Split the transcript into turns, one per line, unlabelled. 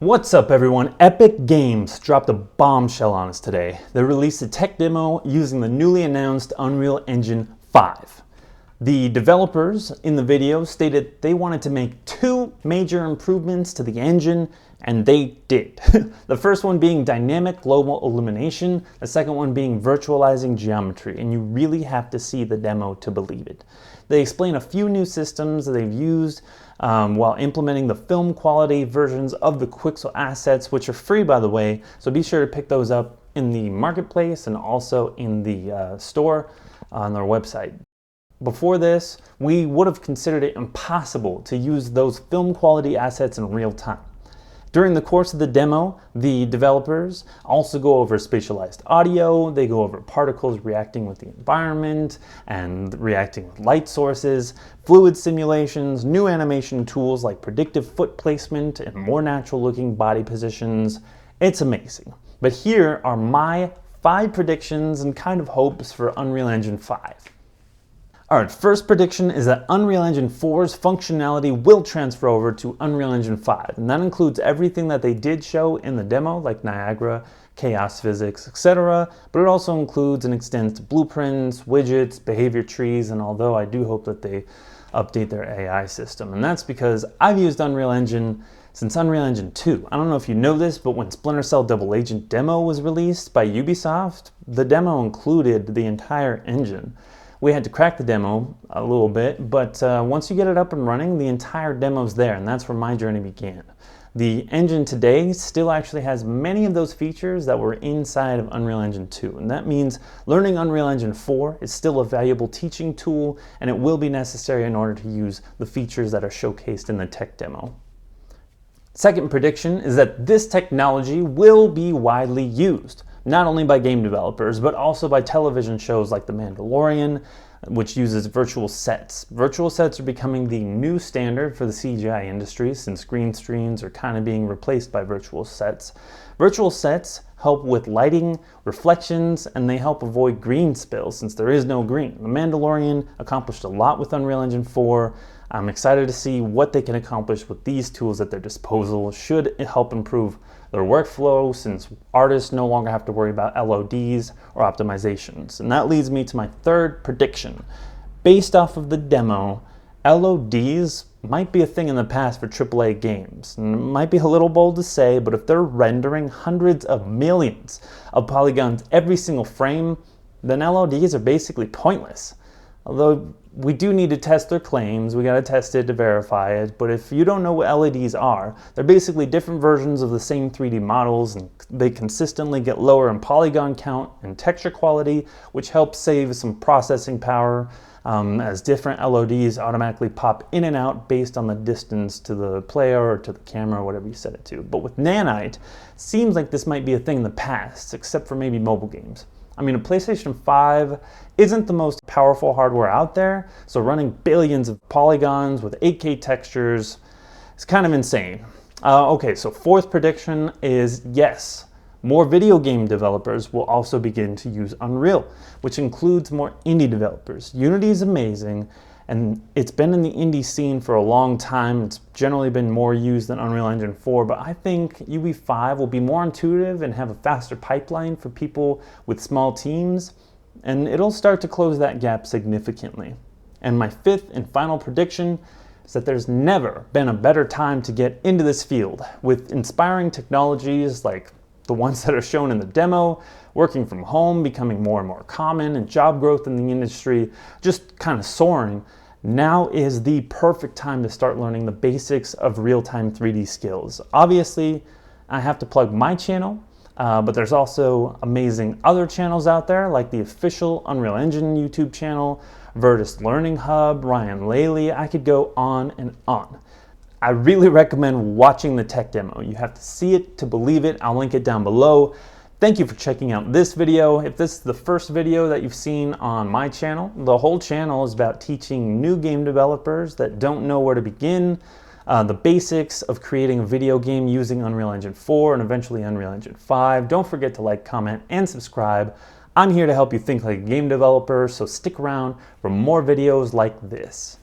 What's up everyone? Epic Games dropped a bombshell on us today. They released a tech demo using the newly announced Unreal Engine 5. The developers in the video stated they wanted to make two major improvements to the engine, and they did. The first one being dynamic global illumination, the second one being virtualizing geometry, and you really have to see the demo to believe it. They explain a few new systems that they've used while implementing the film quality versions of the Quixel assets, which are free by the way, so be sure to pick those up in the marketplace and also in the store on their website. Before this, we would have considered it impossible to use those film quality assets in real time. During the course of the demo, the developers also go over spatialized audio, they go over particles reacting with the environment and reacting with light sources, fluid simulations, new animation tools like predictive foot placement and more natural looking body positions. It's amazing. But here are my 5 predictions and kind of hopes for Unreal Engine 5. Alright, first prediction is that Unreal Engine 4's functionality will transfer over to Unreal Engine 5, and that includes everything that they did show in the demo, like Niagara, chaos physics, etc., but it also includes and extends to blueprints, widgets, behavior trees, and although I do hope that they update their AI system, and that's because I've used Unreal Engine since Unreal Engine 2. I don't know if you know this, but when Splinter Cell Double Agent demo was released by Ubisoft, the demo included the entire engine. We had to crack the demo a little bit, but once you get it up and running, the entire demo's there, and that's where my journey began. The engine today still actually has many of those features that were inside of Unreal Engine 2, and that means learning Unreal Engine 4 is still a valuable teaching tool, and it will be necessary in order to use the features that are showcased in the tech demo. Second prediction is that this technology will be widely used, not only by game developers, but also by television shows like The Mandalorian, which uses virtual sets. Virtual sets are becoming the new standard for the CGI industry since green screens are kind of being replaced by virtual sets. Virtual sets help with lighting, reflections, and they help avoid green spills since there is no green. The Mandalorian accomplished a lot with Unreal Engine 4. I'm excited to see what they can accomplish with these tools at their disposal. Should it help improve their workflow since artists no longer have to worry about LODs or optimizations. And that leads me to my third prediction. Based off of the demo, LODs might be a thing in the past for AAA games. And it might be a little bold to say, but if they're rendering hundreds of millions of polygons every single frame, then LODs are basically pointless. Although we do need to test their claims, we gotta test it to verify it, but if you don't know what LEDs are, they're basically different versions of the same 3D models, and they consistently get lower in polygon count and texture quality, which helps save some processing power as different LODs automatically pop in and out based on the distance to the player or to the camera, or whatever you set it to. But with Nanite, it seems like this might be a thing in the past, except for maybe mobile games. I mean, a PlayStation 5 isn't the most powerful hardware out there, so running billions of polygons with 8K textures is kind of insane. Okay, so fourth prediction is yes, more video game developers will also begin to use Unreal, which includes more indie developers. Unity is amazing, and it's been in the indie scene for a long time. It's generally been more used than Unreal Engine 4, but I think UE5 will be more intuitive and have a faster pipeline for people with small teams, and it'll start to close that gap significantly. And my fifth and final prediction is that there's never been a better time to get into this field. With inspiring technologies like the ones that are shown in the demo, working from home becoming more and more common, and job growth in the industry just kind of soaring, now is the perfect time to start learning the basics of real-time 3D skills. Obviously, I have to plug my channel, but there's also amazing other channels out there, like the official Unreal Engine YouTube channel, Virtus Learning Hub, Ryan Laley. I could go on and on. I really recommend watching the tech demo. You have to see it to believe it. I'll link it down below. Thank you for checking out this video. If this is the first video that you've seen on my channel, the whole channel is about teaching new game developers that don't know where to begin, the basics of creating a video game using Unreal Engine 4 and eventually Unreal Engine 5. Don't forget to like, comment, and subscribe. I'm here to help you think like a game developer, so stick around for more videos like this.